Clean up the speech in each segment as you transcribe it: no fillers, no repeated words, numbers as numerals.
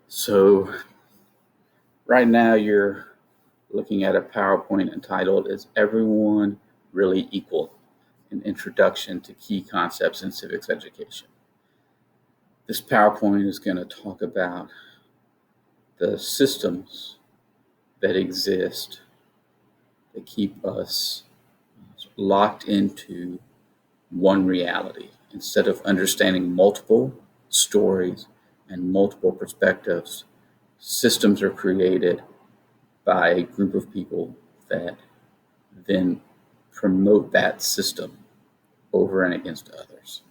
So right now you're looking at a PowerPoint entitled "Is Everyone Really Equal? An Introduction to Key Concepts in Civics Education." This PowerPoint is going to talk about the systems that exist that keep us locked into one reality. Instead of understanding multiple stories and multiple perspectives, systems are created by a group of people that then promote that system over and against others.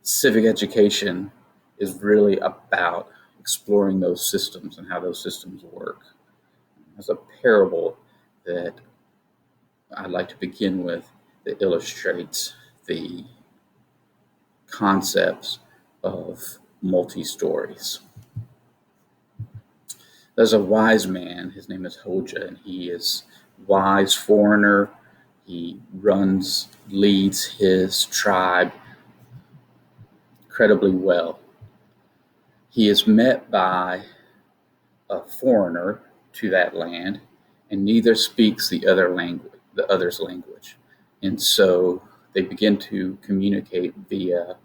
Civic education is really about exploring those systems and how those systems work. There's a parable that I'd like to begin with that illustrates the concepts of multi-stories. There's a wise man, his name is Hoja, and he is wise foreigner. He leads his tribe incredibly well. He is met by a foreigner to that land, and neither speaks the other's language. And so they begin to communicate via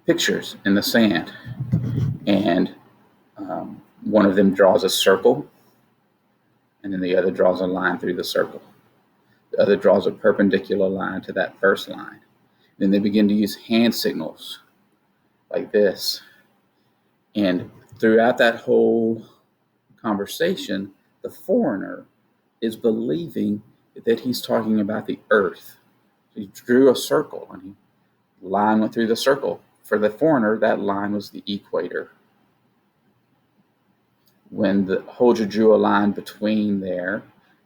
pictures in the sand. And one of them draws a circle, and then the other draws a line through the circle. The other draws a perpendicular line to that first line. Then they begin to use hand signals like this. And throughout that whole conversation, the foreigner is believing that he's talking about the earth. He drew a circle, and the line went through the circle. For the foreigner, that line was the equator. When the Hoja drew a line between there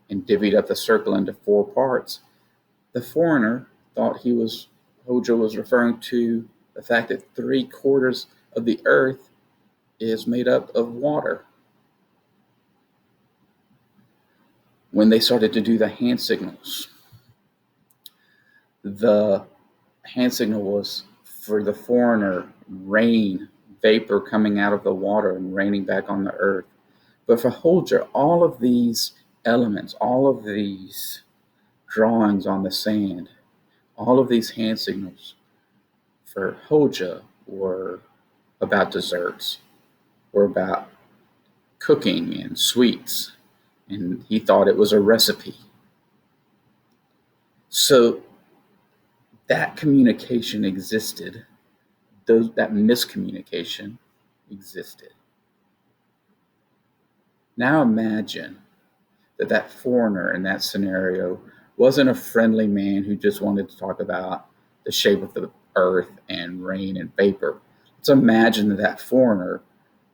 and divvied up the circle into 4 parts, the foreigner thought Hoja was referring to the fact that 3/4 of the earth is made up of water. When they started to do the hand signals was for the foreigner rain, vapor coming out of the water and raining back on the earth. But for Hoja, all of these elements, all of these drawings on the sand, all of these hand signals for Hoja were about desserts, were about cooking and sweets, and he thought it was a recipe. So that communication existed, that miscommunication existed. Now imagine that foreigner in that scenario wasn't a friendly man who just wanted to talk about the shape of the earth and rain and vapor. Let's imagine that foreigner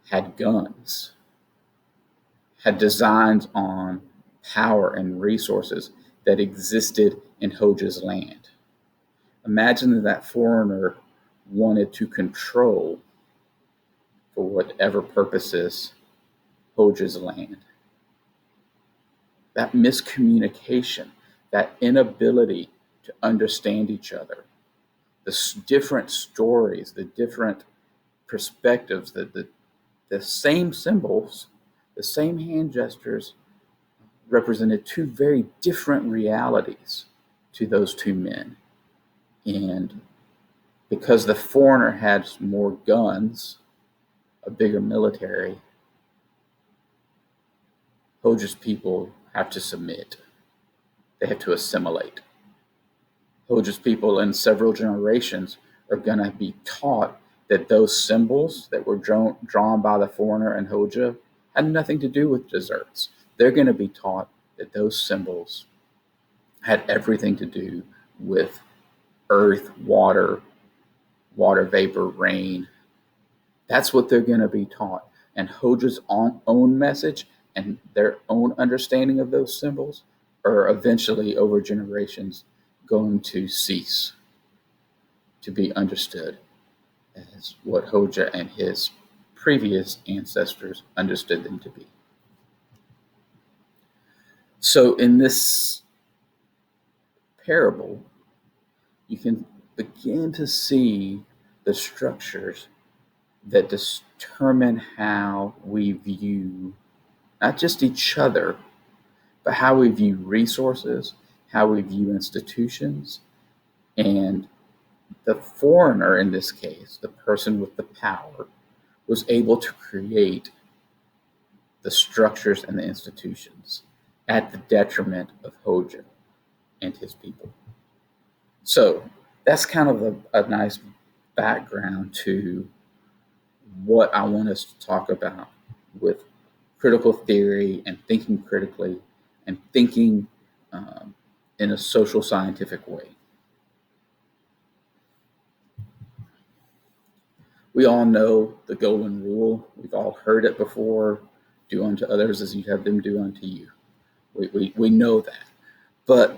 had guns, had designs on power and resources that existed in Hoja's land. Imagine that foreigner wanted to control, for whatever purposes, Hoja's land. That miscommunication, that inability to understand each other, the different stories, the different perspectives, the same symbols, the same hand gestures represented 2 very different realities to those 2 men. And because the foreigner had more guns, a bigger military, Hoja's people have to submit. They have to assimilate. Hoja's people in several generations are going to be taught that those symbols that were drawn by the foreigner and Hoja had nothing to do with desserts. They're going to be taught that those symbols had everything to do with earth, water vapor, rain. That's what they're going to be taught. And Hoja's own message and their own understanding of those symbols are eventually, over generations, going to cease to be understood as what Hoja and his previous ancestors understood them to be. So in this parable, you can begin to see the structures that determine how we view not just each other, but how we view resources, how we view institutions, and the foreigner in this case, the person with the power, was able to create the structures and the institutions at the detriment of Hoja and his people. So that's kind of a nice background to what I want us to talk about with critical theory and thinking critically and thinking in a social scientific way. We all know the golden rule. We've all heard it before. Do unto others as you have them do unto you. We know that. But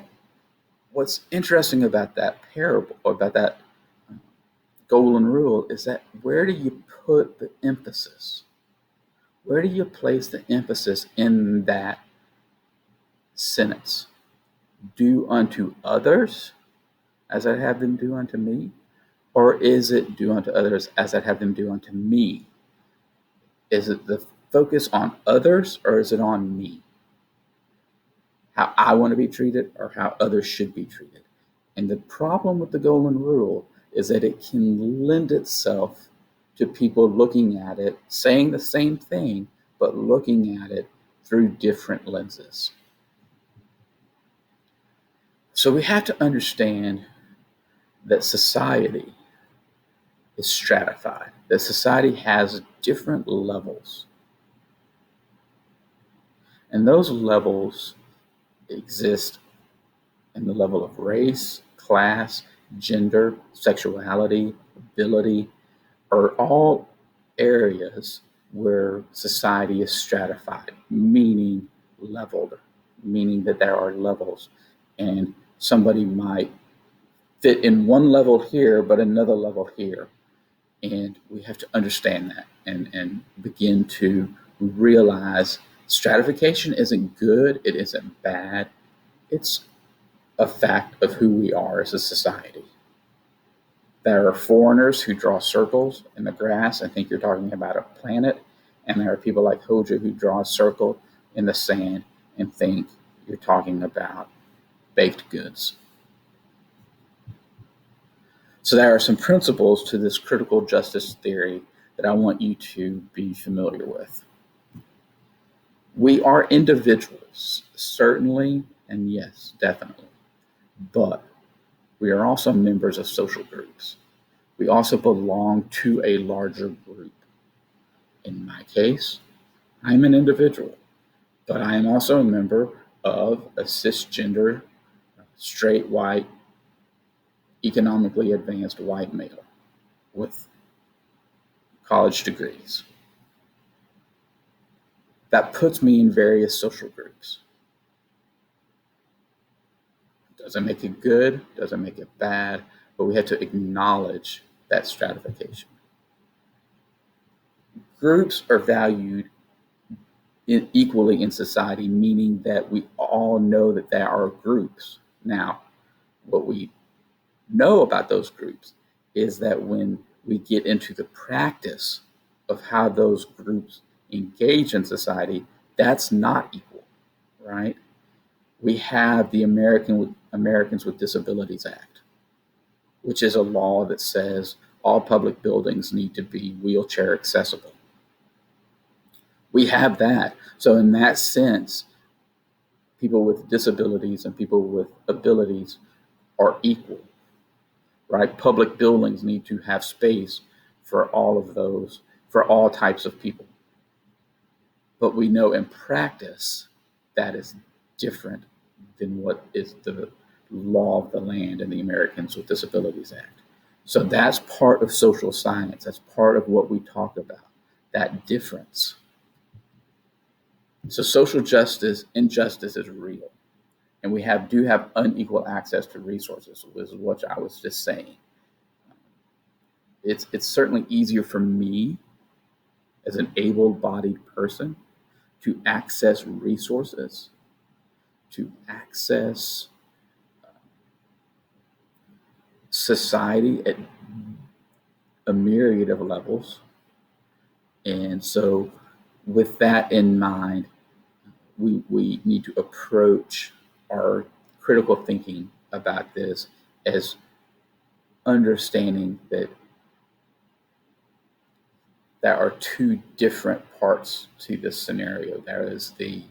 what's interesting about that parable, or about that golden rule, is that where do you put the emphasis? Where do you place the emphasis in that sentence? Do unto others as I have them do unto me? Or is it do unto others as I have them do unto me? Is it the focus on others, or is it on me? How I want to be treated or how others should be treated? And the problem with the golden rule is that it can lend itself to people looking at it, saying the same thing, but looking at it through different lenses. So we have to understand that society is stratified, that society has different levels. And those levels exist in the level of race, class, gender, sexuality, ability, are all areas where society is stratified, meaning leveled, meaning that there are levels. And somebody might fit in one level here, but another level here. And we have to understand that and begin to realize stratification isn't good, it isn't bad. It's a fact of who we are as a society. There are foreigners who draw circles in the grass and think you're talking about a planet, and there are people like Hoja who draw a circle in the sand and think you're talking about baked goods. So there are some principles to this critical justice theory that I want you to be familiar with. We are individuals, certainly, and yes, definitely. But we are also members of social groups. We also belong to a larger group. In my case, I'm an individual, but I am also a member of a cisgender, straight white, economically advanced white male with college degrees. That puts me in various social groups. Doesn't make it good, doesn't make it bad, but we have to acknowledge that stratification. Groups are valued equally in society, meaning that we all know that there are groups. Now, what we know about those groups is that when we get into the practice of how those groups engage in society, that's not equal, right? We have the Americans with Disabilities Act, which is a law that says all public buildings need to be wheelchair accessible. We have that. So in that sense, people with disabilities and people with abilities are equal, right? Public buildings need to have space for all of those, for all types of people. But we know in practice that is different than what is the law of the land in the Americans with Disabilities Act. So that's part of social science. That's part of what we talk about, that difference. So social justice, injustice is real. And we do have unequal access to resources, is what I was just saying. It's certainly easier for me as an able-bodied person to access resources, to access society a myriad of levels. And so, with that in mind, we need to approach our critical thinking about this as understanding that there are two different parts to this scenario. There is the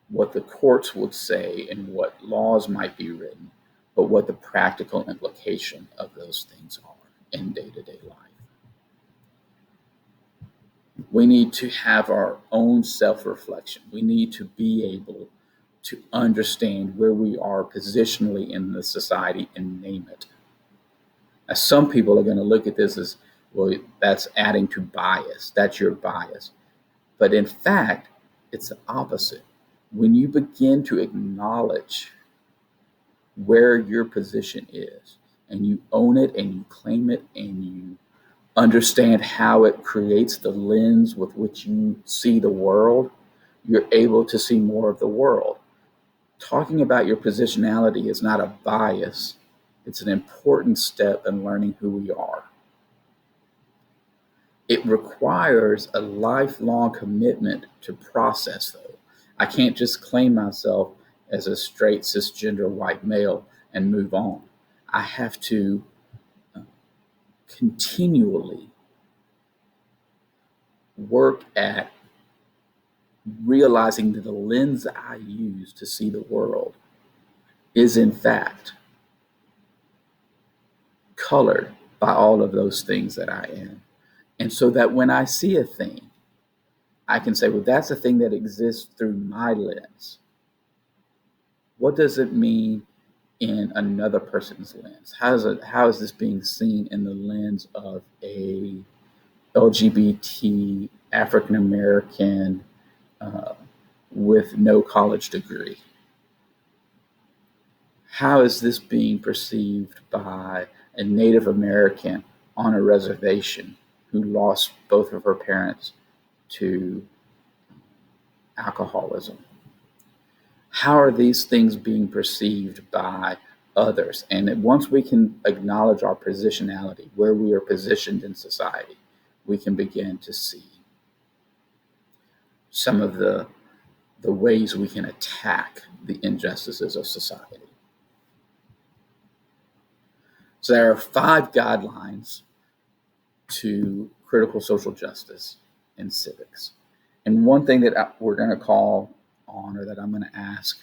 what the courts would say and what laws might be written, but what the practical implication of those things are in day-to-day life. We need to have our own self-reflection. We need to be able to understand where we are positionally in the society and name it. Now, some people are going to look at this as, well, that's adding to bias. That's your bias. But in fact, it's the opposite. When you begin to acknowledge where your position is and you own it and you claim it and you understand how it creates the lens with which you see the world, you're able to see more of the world. Talking about your positionality is not a bias. It's an important step in learning who we are. It requires a lifelong commitment to process, though. I can't just claim myself as a straight cisgender white male and move on. I have to continually work at realizing that the lens I use to see the world is in fact colored by all of those things that I am. And so that when I see a thing, I can say, well, that's a thing that exists through my lens. What does it mean in another person's lens? How is this being seen in the lens of a LGBT African American with no college degree? How is this being perceived by a Native American on a reservation who lost both of her parents to alcoholism? How are these things being perceived by others? And once we can acknowledge our positionality, where we are positioned in society, we can begin to see some of the ways we can attack the injustices of society. So there are 5 guidelines to critical social justice and civics. And one thing that we're going to call on, or that I'm going to ask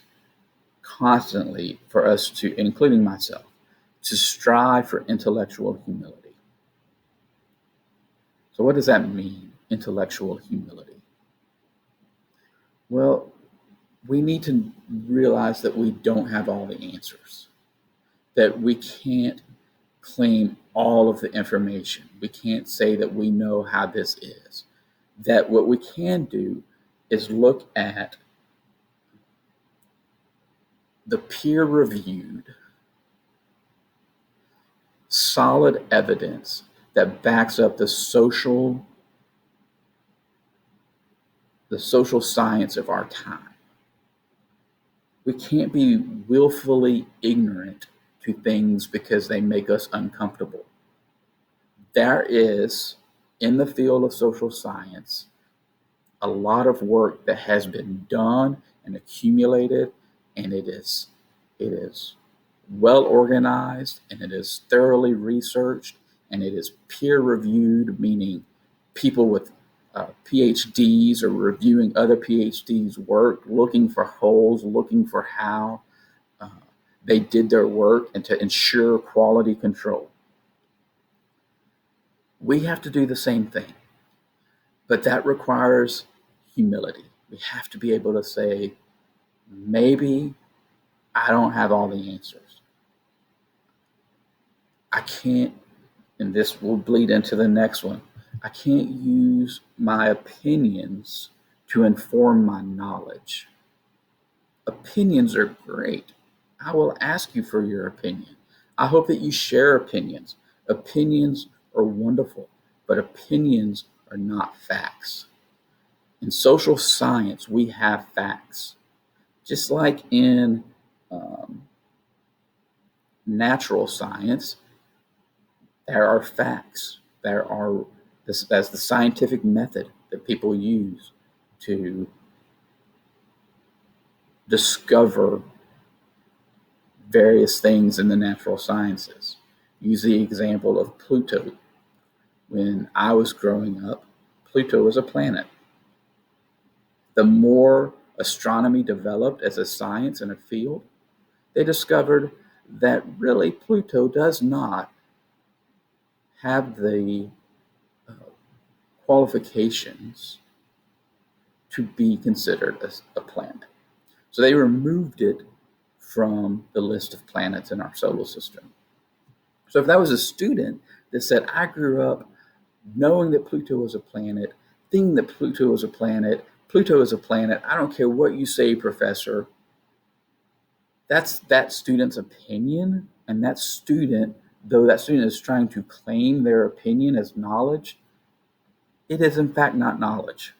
constantly for us to, including myself, to strive for intellectual humility. So what does that mean, intellectual humility? Well, we need to realize that we don't have all the answers, that we can't claim all of the information. We can't say that we know how this is. That what we can do is look at the peer-reviewed, solid evidence that backs up the social science of our time. We can't be willfully ignorant to things because they make us uncomfortable. There is, in the field of social science, a lot of work that has been done and accumulated, and it is well organized, and it is thoroughly researched, and it is peer reviewed, meaning people with PhDs are reviewing other PhDs' work, looking for holes, looking for how they did their work, and to ensure quality control. We have to do the same thing, but that requires humility. We have to be able to say, maybe I don't have all the answers. I can't, and this will bleed into the next one, I can't use my opinions to inform my knowledge. Opinions are great. I will ask you for your opinion. I hope that you share opinions. Opinions are wonderful, but opinions are not facts. In social science, we have facts. Just like in natural science, There are facts. That's the scientific method that people use to discover various things in the natural sciences. Use the example of Pluto. When I was growing up, Pluto was a planet. The more astronomy developed as a science and a field, they discovered that really Pluto does not have the uh, qualifications to be considered a planet. So they removed it from the list of planets in our solar system. So if that was a student that said, I grew up knowing that Pluto was a planet, thinking that Pluto was a planet, Pluto is a planet, I don't care what you say, professor, that's that student's opinion. And that student, though that student is trying to claim their opinion as knowledge, it is in fact not knowledge.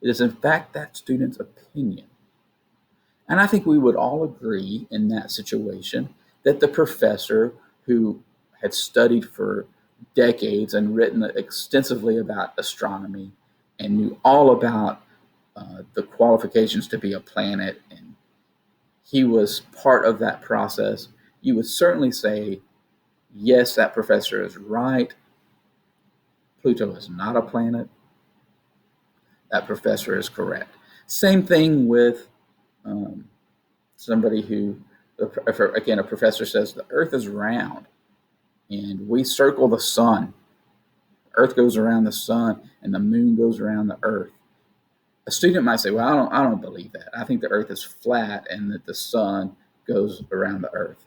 It is in fact that student's opinion. And I think we would all agree in that situation that the professor who had studied for decades and written extensively about astronomy and knew all about the qualifications to be a planet, and he was part of that process, you would certainly say, yes, that professor is right. Pluto is not a planet. That professor is correct. Same thing with um, somebody who, again, a professor says the Earth is round and we circle the sun. Earth goes around the sun and the moon goes around the Earth. A student might say, "Well, I don't believe that. I think the Earth is flat and that the sun goes around the Earth."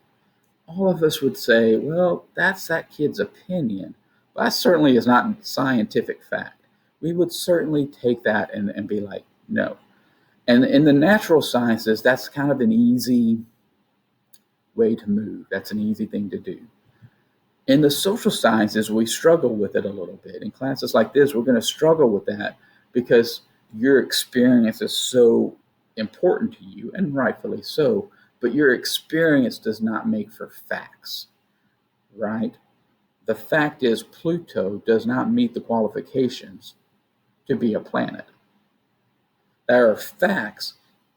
All of us would say, "Well, that's that kid's opinion, but that certainly is not scientific fact." We would certainly take that and be like, "No." And in the natural sciences, that's kind of an easy way to move. That's an easy thing to do. In the social sciences, we struggle with it a little bit. In classes like this, we're going to struggle with that because your experience is so important to you, and rightfully so, but your experience does not make for facts, right? The fact is, Pluto does not meet the qualifications to be a planet. There are facts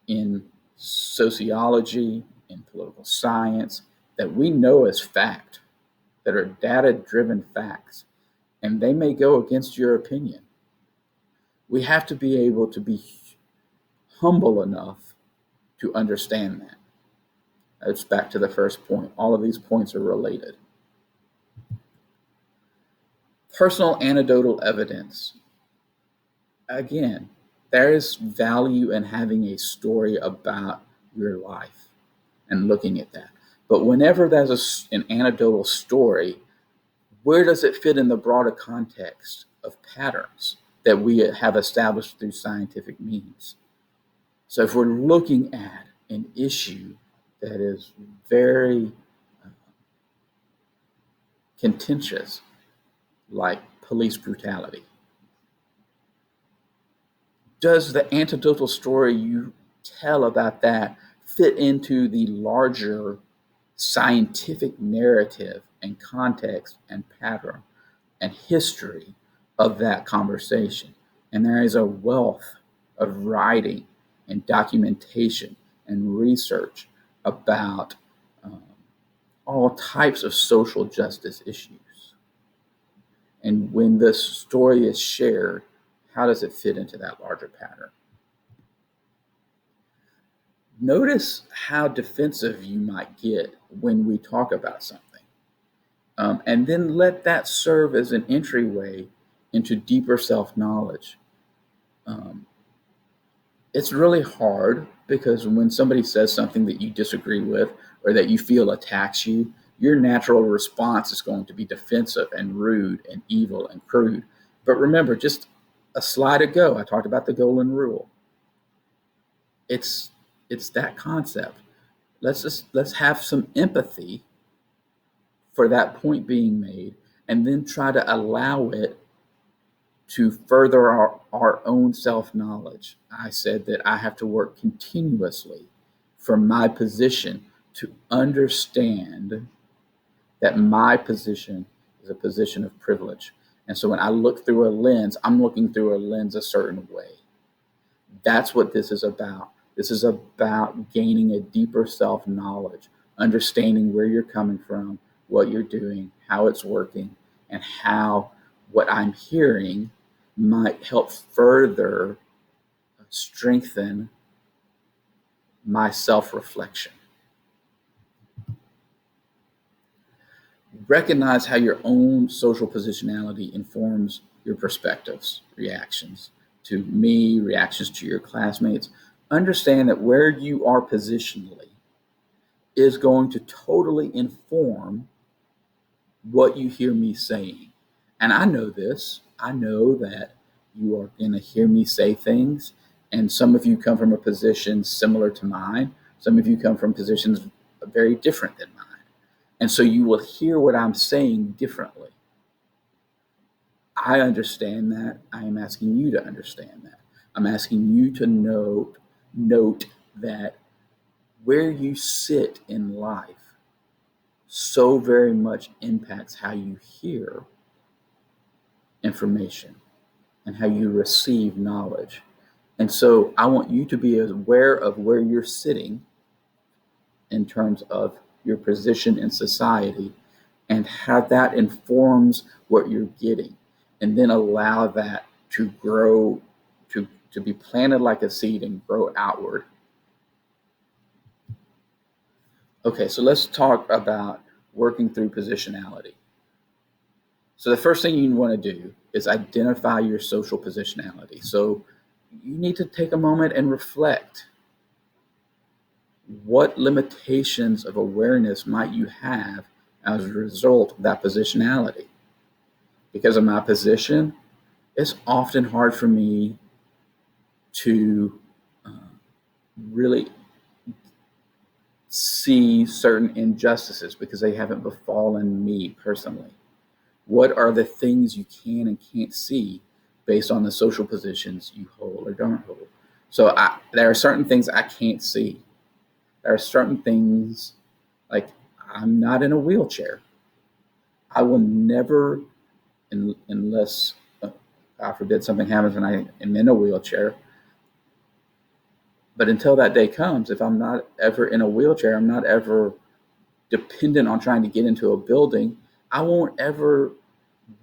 in sociology, in political science, that we know as fact, that are data driven facts, and they may go against your opinion. We have to be able to be humble enough to understand that. It's back to the first point. All of these points are related. Personal anecdotal evidence. Again, there is value in having a story about your life and looking at that. But whenever there's an anecdotal story, where does it fit in the broader context of patterns that we have established through scientific means? So if we're looking at an issue that is very contentious, like police brutality, does the anecdotal story you tell about that fit into the larger scientific narrative and context and pattern and history of that conversation? And there is a wealth of writing and documentation and research about um, all types of social justice issues. And when this story is shared, how does it fit into that larger pattern? Notice how defensive you might get when we talk about something. And then let that serve as an entryway into deeper self knowledge. Um, it's really hard because when somebody says something that you disagree with or that you feel attacks you, your natural response is going to be defensive and rude and evil and crude. But remember, just a slide ago, I talked about the golden rule. It's it's that concept. Let's have some empathy for that point being made, and then try to allow it to further our own self knowledge. I said that I have to work continuously from my position to understand that my position is a position of privilege. And so when I look through a lens, I'm looking through a lens a certain way. That's what this is about. This is about gaining a deeper self knowledge, understanding where you're coming from, what you're doing, how it's working, and how what I'm hearing might help further strengthen my self reflection. Recognize how your own social positionality informs your perspectives, reactions to me, reactions to your classmates. Understand that where you are positionally is going to totally inform what you hear me saying. And I know this. I know that you are going to hear me say things, and some of you come from a position similar to mine. Some of you come from positions very different than mine. And so you will hear what I'm saying differently. I understand that. I am asking you to understand that. I'm asking you to note that where you sit in life so very much impacts how you hear information and how you receive knowledge. And so I want you to be aware of where you're sitting in terms of your position in society and how that informs what you're getting, and then allow that to grow, to be planted like a seed and grow outward. Okay, so let's talk about working through positionality. So the first thing you want to do is identify your social positionality. So you need to take a moment and reflect. What limitations of awareness might you have as a result of that positionality? Because of my position, it's often hard for me to really see certain injustices because they haven't befallen me personally. What are the things you can and can't see based on the social positions you hold or don't hold? So there are certain things I can't see. There are certain things, like I'm not in a wheelchair. I will never, unless, God forbid, something happens and I am in a wheelchair. But until that day comes, if I'm not ever in a wheelchair, I'm not ever dependent on trying to get into a building, I won't ever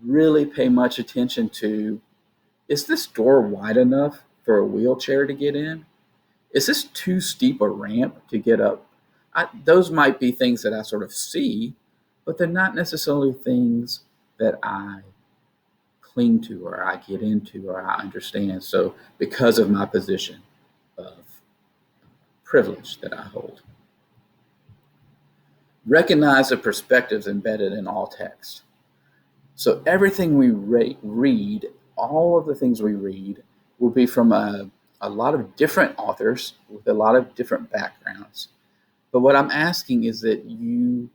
really pay much attention to, is this door wide enough for a wheelchair to get in? Is this too steep a ramp to get up? Those might be things that I sort of see, but they're not necessarily things that I cling to or I get into or I understand. So because of my position of privilege that I hold. Recognize the perspectives embedded in all text. So everything we read, all of the things we read, will be from a lot of different authors with a lot of different backgrounds. But what I'm asking is that you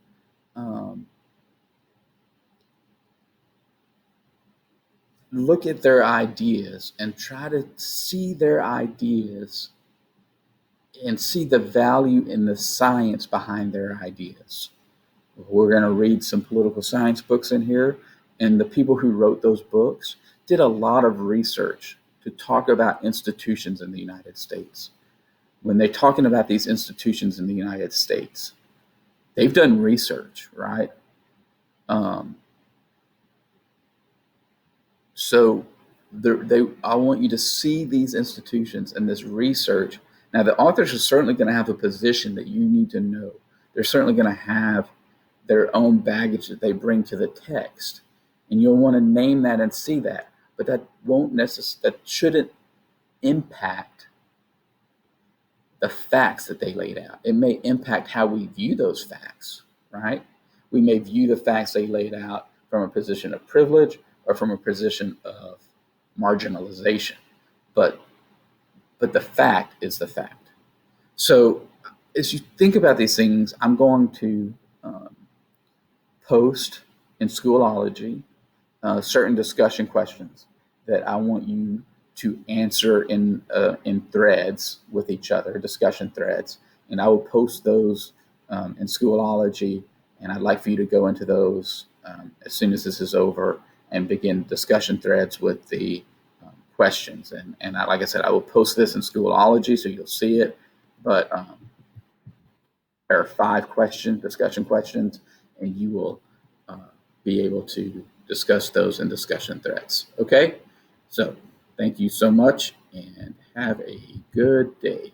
look at their ideas and try to see their ideas and see the value in the science behind their ideas. We're going to read some political science books in here, and the people who wrote those books did a lot of research to talk about institutions in the United States. When they're talking about these institutions in the United States, they've done research, right? So I want you to see these institutions and this research. Now, the authors are certainly going to have a position that you need to know. They're certainly going to have their own baggage that they bring to the text, and you'll want to name that and see that. But that shouldn't impact the facts that they laid out. It may impact how we view those facts, right? We may view the facts they laid out from a position of privilege or from a position of marginalization. But the fact is the fact. So as you think about these things, I'm going to post in Schoolology certain discussion questions that I want you to answer in threads with each other, discussion threads, and I will post those in Schoolology, and I'd like for you to go into those as soon as this is over and begin discussion threads with the questions. And like I said, I will post this in Schoolology so you'll see it. But there are 5 discussion questions, and you will be able to discuss those in discussion threads. Okay? So thank you so much, and have a good day.